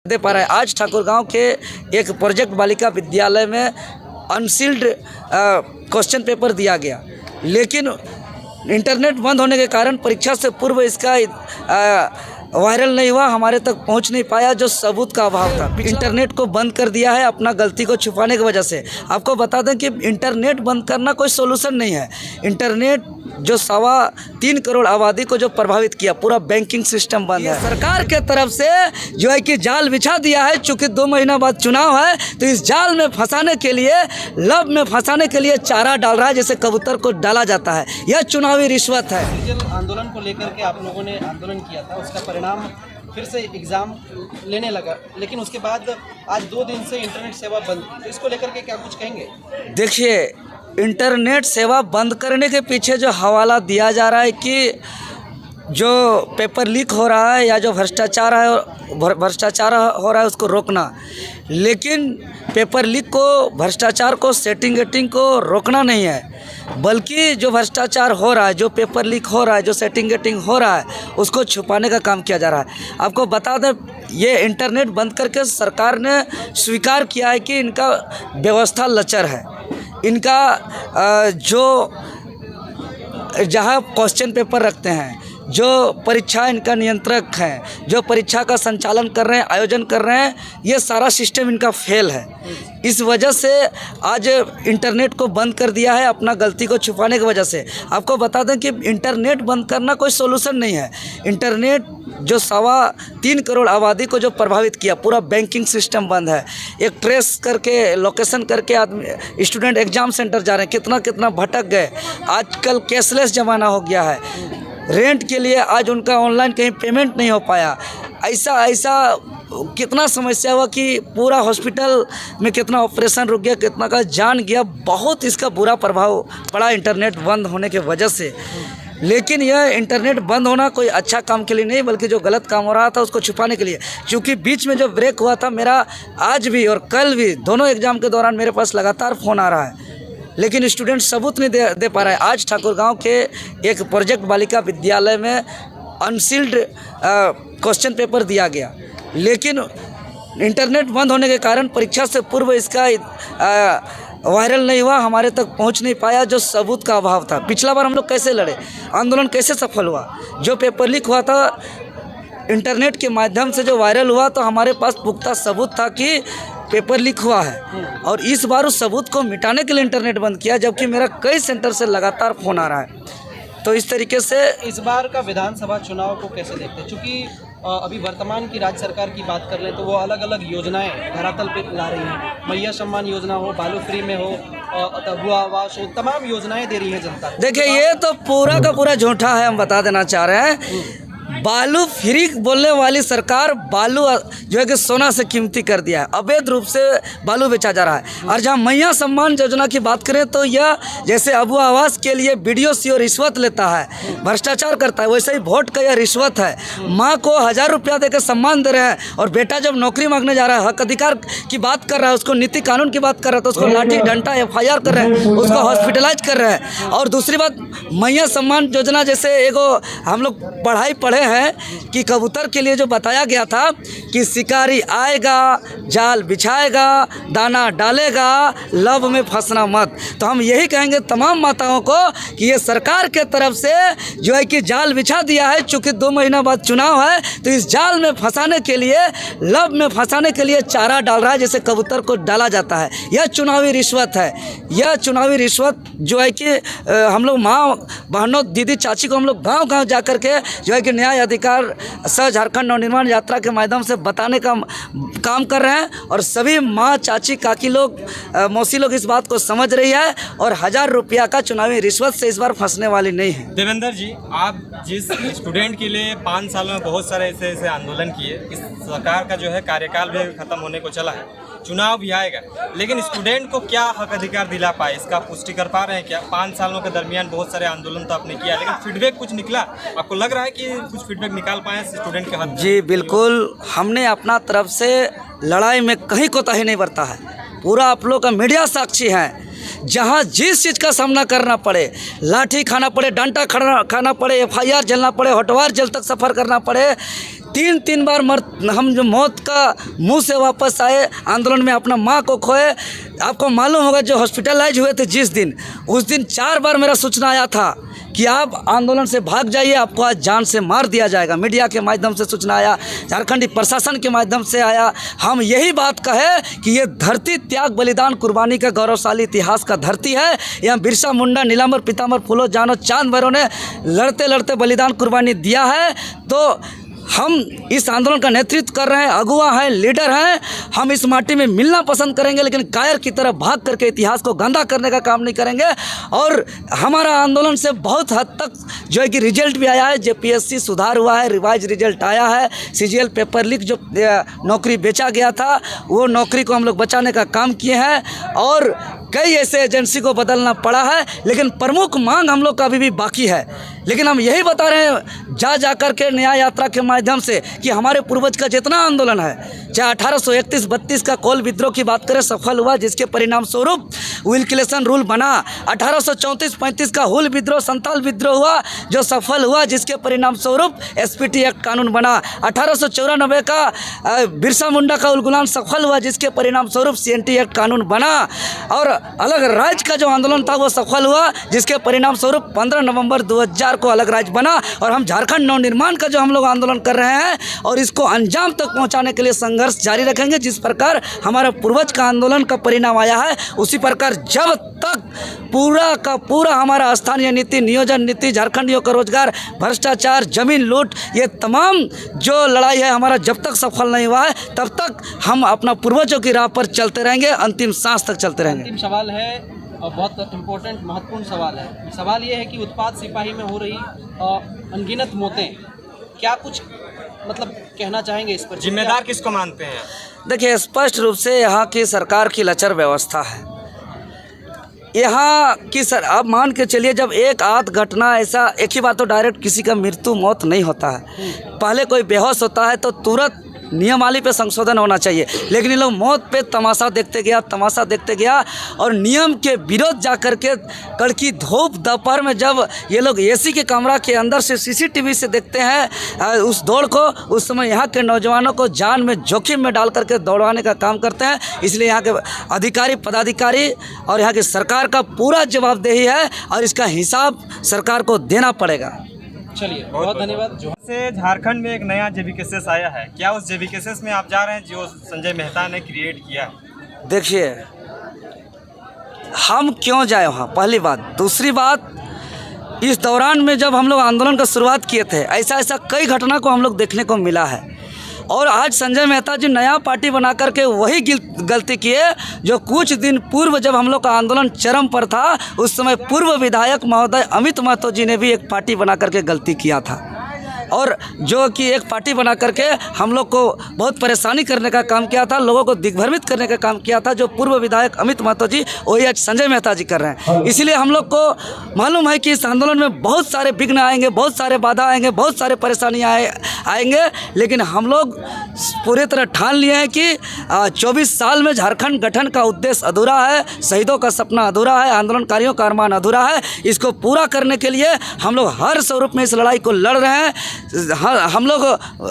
दे पा रहा है। आज ठाकुरगांव के एक प्रोजेक्ट बालिका विद्यालय में अनसील्ड क्वेश्चन पेपर दिया गया, लेकिन इंटरनेट बंद होने के कारण परीक्षा से पूर्व इसका वायरल नहीं हुआ, हमारे तक पहुंच नहीं पाया, जो सबूत का अभाव था। इंटरनेट को बंद कर दिया है अपना गलती को छुपाने की वजह से। आपको बता दें कि इंटरनेट बंद करना कोई सोल्यूशन नहीं है। इंटरनेट जो 3.25 करोड़ आबादी को जो प्रभावित किया, पूरा बैंकिंग सिस्टम बंद है। सरकार के तरफ से जो है कि जाल बिछा दिया है। चूँकि 2 महीना बाद चुनाव है, तो इस जाल में फंसाने के लिए, लब में फंसाने के लिए चारा डाल रहा है, जैसे कबूतर को डाला जाता है। यह चुनावी रिश्वत है। डिजिटल आंदोलन को लेकर के आप लोगों ने आंदोलन किया था, उसका परिणाम फिर से एग्ज़ाम लेने लगा, लेकिन उसके बाद आज 2 दिन से इंटरनेट सेवा बंद, तो इसको लेकर के क्या कुछ कहेंगे? देखिए, इंटरनेट सेवा बंद करने के पीछे जो हवाला दिया जा रहा है कि जो पेपर लीक हो रहा है या जो भ्रष्टाचार हो रहा है उसको रोकना, लेकिन पेपर लीक को, भ्रष्टाचार को, सेटिंग को रोकना नहीं है, बल्कि जो भ्रष्टाचार हो रहा है, जो पेपर लीक हो रहा है, जो सेटिंग हो रहा है, उसको छुपाने का काम किया जा रहा है। आपको बता दें, ये इंटरनेट बंद करके सरकार ने स्वीकार किया है कि इनका व्यवस्था लचर है। इनका जो जहाँ क्वेश्चन पेपर रखते हैं, जो परीक्षा इनका नियंत्रक हैं, जो परीक्षा का संचालन कर रहे हैं, आयोजन कर रहे हैं, ये सारा सिस्टम इनका फेल है। इस वजह से आज इंटरनेट को बंद कर दिया है अपना गलती को छुपाने की वजह से। आपको बता दें कि इंटरनेट बंद करना कोई सोल्यूशन नहीं है। इंटरनेट जो 3.25 करोड़ आबादी को जो प्रभावित किया, पूरा बैंकिंग सिस्टम बंद है। एक ट्रेस करके, लोकेशन करके आदमी, स्टूडेंट एग्ज़ाम सेंटर जा रहे हैं, कितना भटक गए। आजकल कैशलेस ज़माना हो गया है। रेंट के लिए आज उनका ऑनलाइन कहीं पेमेंट नहीं हो पाया। ऐसा कितना समस्या हुआ कि पूरा हॉस्पिटल में कितना ऑपरेशन रुक गया, कितना का जान गया। बहुत इसका बुरा प्रभाव पड़ा इंटरनेट बंद होने की वजह से। लेकिन यह इंटरनेट बंद होना कोई अच्छा काम के लिए नहीं, बल्कि जो गलत काम हो रहा था उसको छुपाने के लिए। क्योंकि बीच में जो ब्रेक हुआ था, मेरा आज भी और कल भी दोनों एग्ज़ाम के दौरान मेरे पास लगातार फ़ोन आ रहा है, लेकिन स्टूडेंट सबूत नहीं दे पा रहा है। आज ठाकुरगांव के एक प्रोजेक्ट बालिका विद्यालय में अनसील्ड क्वेश्चन पेपर दिया गया, लेकिन इंटरनेट बंद होने के कारण परीक्षा से पूर्व इसका वायरल नहीं हुआ, हमारे तक पहुंच नहीं पाया, जो सबूत का अभाव था। पिछला बार हम लोग कैसे लड़े, आंदोलन कैसे सफल हुआ? जो पेपर लीक हुआ था इंटरनेट के माध्यम से जो वायरल हुआ, तो हमारे पास पुख्ता सबूत था कि पेपर लीक हुआ है। और इस बार उस सबूत को मिटाने के लिए इंटरनेट बंद किया, जबकि मेरा कई सेंटर से लगातार फ़ोन आ रहा है। तो इस तरीके से इस बार का विधानसभा चुनाव को कैसे देखते हैं? चूँकि अभी वर्तमान की राज्य सरकार की बात कर लें तो वो अलग अलग योजनाएं धरातल पे ला रही हैं। मैया सम्मान योजना हो, बालू फ्री में हो, अबुआ आवास हो, तमाम योजनाएं दे रही हैं जनता को। देखिए, ये तो पूरा का पूरा झूठा है। हम बता देना चाह रहे हैं, बालू फ्री बोलने वाली सरकार बालू जो है कि सोना से कीमती कर दिया है। अवैध रूप से बालू बेचा जा रहा है। और जहाँ मैया सम्मान योजना की बात करें तो यह जैसे अबुआ आवास के लिए BDO CO रिश्वत लेता है, भ्रष्टाचार करता है, वैसे ही वोट का यह रिश्वत है। माँ को 1000 रुपया देकर सम्मान दे रहे हैं, और बेटा जब नौकरी मांगने जा रहा है, हक अधिकार की बात कर रहा है, उसको नीति कानून की बात कर रहा है, तो उसको लाठी डंडा FIR कर रहे हैं, उसको हॉस्पिटलाइज कर रहे हैं। और दूसरी बात, मैया सम्मान योजना जैसे एगो हम लोग पढ़े हैं कि कबूतर के लिए जो बताया गया था कि शिकारी आएगा, जाल बिछाएगा, दाना डालेगा, लब में फंसना मत। तो हम यही कहेंगे तमाम माताओं को कि ये सरकार के तरफ से जो है कि जाल बिछा दिया है। चूँकि 2 महीना बाद चुनाव है, तो इस जाल में फंसाने के लिए, लब में फंसाने के लिए चारा डाल रहा है, जैसे कबूतर को डाला जाता है। यह चुनावी रिश्वत है। यह चुनावी रिश्वत जो है कि हम लोग माँ बहनों, दीदी, चाची को हम लोग गाँव जा कर के जो है कि न्याय अधिकार सह झारखंड नवनिर्माण यात्रा के माध्यम से बताने का काम कर रहे हैं। और सभी माँ, चाची, काकी लोग, मौसी लोग इस बात को समझ रही है, और 1000 रुपया का चुनावी रिश्वत से इस बार फंसने वाली नहीं है। देवेंद्र जी, आप जिस स्टूडेंट के लिए 5 साल में बहुत सारे ऐसे आंदोलन किए, इस सरकार का जो है कार्यकाल भी खत्म होने को चला है, चुनाव भी आएगा, लेकिन स्टूडेंट को क्या हक अधिकार दिला पाए, इसका पुष्टि कर पा रहे हैं क्या? 5 सालों के दरमियान बहुत सारे आंदोलन तो आपने किया, लेकिन फीडबैक कुछ निकला? आपको लग रहा है कि कुछ फीडबैक निकाल पाए स्टूडेंट के हक? जी बिल्कुल, हमने अपना तरफ से लड़ाई में कहीं कोताही नहीं बरता है। पूरा आप लोग का मीडिया साक्षी है। जहाँ जिस चीज़ का सामना करना पड़े, लाठी खाना पड़े, डंडा खाना पड़े, FIR झेलना पड़े, हटवार जेल तक सफ़र करना पड़े, तीन बार हम जो मौत का मुंह से वापस आए आंदोलन में, अपना माँ को खोए। आपको मालूम होगा जो हॉस्पिटलाइज हुए थे जिस दिन, उस दिन 4 बार मेरा सूचना आया था कि आप आंदोलन से भाग जाइए, आपको आज जान से मार दिया जाएगा। मीडिया के माध्यम से सूचना आया, झारखंडी प्रशासन के माध्यम से आया। हम यही बात कहे कि ये धरती त्याग बलिदान कुर्बानी का गौरवशाली इतिहास का धरती है। यहाँ बिरसा मुंडा, नीलांबर, पीतांबर, फूलो, जानो, चांद भैरव ने लड़ते लड़ते बलिदान कुर्बानी दिया है। तो हम इस आंदोलन का नेतृत्व कर रहे हैं, अगुवा हैं, लीडर हैं। हम इस माटी में मिलना पसंद करेंगे, लेकिन कायर की तरह भाग करके इतिहास को गंदा करने का काम नहीं करेंगे। और हमारा आंदोलन से बहुत हद तक जो है कि रिजल्ट भी आया है। जेपीएससी सुधार हुआ है, रिवाइज रिजल्ट आया है। सीजीएल पेपर लीक जो नौकरी बेचा गया था, वो नौकरी को हम लोग बचाने का काम किए हैं। और कई ऐसे एजेंसी को बदलना पड़ा है, लेकिन प्रमुख मांग हम लोग का अभी भी बाकी है। लेकिन हम यही बता रहे हैं जा कर के न्याय यात्रा के माध्यम से कि हमारे पूर्वज का जितना आंदोलन है, चाहे 1831-32 का कोल विद्रोह की बात करें, सफल हुआ, जिसके परिणाम स्वरूप विल्किंसन रूल बना। 1834-35 का हुल विद्रोह, संताल विद्रोह हुआ, जो सफल हुआ, जिसके परिणाम स्वरूप एसपीटी एक्ट कानून बना। 1894 का बिरसा मुंडा का उलगुलान सफल हुआ, जिसके परिणाम स्वरूप सीएनटी एक्ट कानून बना। और अलग राज्य का जो आंदोलन था वो सफल हुआ, जिसके परिणाम स्वरूप 15 नवंबर 2000 को अलग राज्य बना। और हम झारखंड नवनिर्माण का जो हम लोग आंदोलन कर रहे हैं और इसको अंजाम तक पहुंचाने के लिए संघर्ष जारी रखेंगे। जिस प्रकार हमारा पूर्वज का आंदोलन का परिणाम आया है, उसी प्रकार जब तक पूरा का पूरा हमारा स्थानीय नीति, नियोजन नीति, झारखंडियों का रोजगार, भ्रष्टाचार, जमीन लूट, ये तमाम जो लड़ाई है हमारा जब तक सफल नहीं हुआ है, तब तक हम अपना पूर्वजों की राह पर चलते रहेंगे, अंतिम सांस तक चलते रहेंगे। अंतिम सवाल है, बहुत इम्पोर्टेंट महत्वपूर्ण सवाल है। सवाल ये है कि उत्पाद सिपाही में हो रही अनगिनत मौतें, क्या कुछ मतलब कहना चाहेंगे इस पर? जिम्मेदार किसको मानते हैं? देखिए, स्पष्ट रूप से यहाँ की सरकार की लचर व्यवस्था है। यहाँ की अब मान के चलिए, जब एक आध घटना ऐसा, एक ही बात, तो डायरेक्ट किसी का मृत्यु मौत नहीं होता है। पहले कोई बेहोश होता है तो तुरंत नियमावली पे संशोधन होना चाहिए, लेकिन ये लोग मौत पे तमाशा देखते गया और नियम के विरोध जा कर के कड़की धूप दोपहर में जब ये लोग एसी के कमरा के अंदर से सीसीटीवी से देखते हैं उस दौड़ को, उस समय यहाँ के नौजवानों को जान में जोखिम में डाल करके दौड़वाने का काम करते हैं। इसलिए यहाँ के अधिकारी, पदाधिकारी और यहाँ की सरकार का पूरा जवाबदेही है और इसका हिसाब सरकार को देना पड़ेगा। चलिए, बहुत धन्यवाद। से झारखंड में एक नया जेवीकेसेस आया है, क्या उस जेवीकेसेस में आप जा रहे हैं जो संजय मेहता ने क्रिएट किया है? देखिए, हम क्यों जाए वहाँ, पहली बात। दूसरी बात, इस दौरान में जब हम लोग आंदोलन का शुरुआत किए थे, ऐसा कई घटना को हम लोग देखने को मिला है। और आज संजय मेहता जी नया पार्टी बना करके वही गलती किए जो कुछ दिन पूर्व जब हम लोग का आंदोलन चरम पर था, उस समय पूर्व विधायक महोदय अमित महतो जी ने भी एक पार्टी बना करके गलती किया था। और जो कि एक पार्टी बना करके हम लोग को बहुत परेशानी करने का काम किया था, लोगों को दिग्भ्रमित करने का काम किया था, जो पूर्व विधायक अमित महतो जी वही आज संजय मेहता जी कर रहे हैं। इसीलिए हम लोग को मालूम है कि इस आंदोलन में बहुत सारे विघ्न आएंगे, बहुत सारे बाधा आएंगे, बहुत सारे परेशानियाँ आएंगे, लेकिन हम लोग पूरी तरह ठान लिए हैं कि 24 साल में झारखंड गठन का उद्देश्य अधूरा है, शहीदों का सपना अधूरा है, आंदोलनकारियों का अरमान अधूरा है। इसको पूरा करने के लिए हम लोग हर स्वरूप में इस लड़ाई को लड़ रहे हैं। हम लोग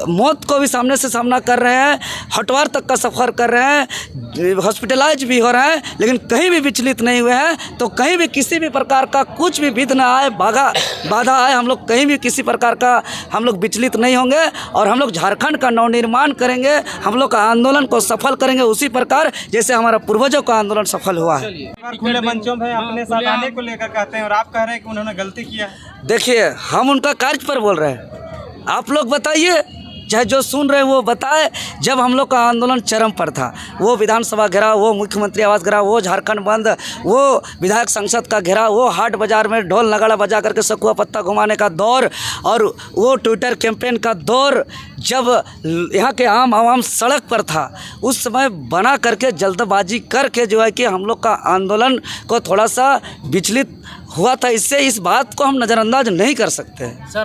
मौत को भी सामने से सामना कर रहे हैं, हटवार तक का सफ़र कर रहे हैं, हॉस्पिटलाइज भी हो रहे हैं, लेकिन कहीं भी विचलित नहीं हुए हैं। तो कहीं भी किसी भी प्रकार का कुछ भी विघ्न आए, बाधा आए, हम लोग कहीं भी किसी प्रकार का हम लोग विचलित नहीं होंगे और हम लोग झारखंड का नवनिर्माण करेंगे, हम लोग का आंदोलन को सफल करेंगे उसी प्रकार जैसे हमारा पूर्वजों का आंदोलन सफल हुआ है। खुले मंचों में अपने साथ आने को लेकर कहते हैं और आप कह रहे हैं कि उन्होंने गलती किया। देखिए, हम उनका कार्य पर बोल रहे हैं, आप लोग बताइए, चाहे जो सुन रहे हैं वो बताए। जब हम लोग का आंदोलन चरम पर था, वो विधानसभा घेराव, वो मुख्यमंत्री आवास घेराव, वो झारखंड बंद, वो विधायक संसद का घेराव, वो हाट बाजार में ढोल नगाड़ा बजा करके सकुआ पत्ता घुमाने का दौर और वो ट्विटर कैंपेन का दौर, जब यहाँ के आम आवाम सड़क पर था, उस समय बना करके जल्दबाजी करके जो है कि हम लोग का आंदोलन को थोड़ा सा विचलित हुआ था। इससे इस बात को हम नज़रअंदाज नहीं कर सकते। सर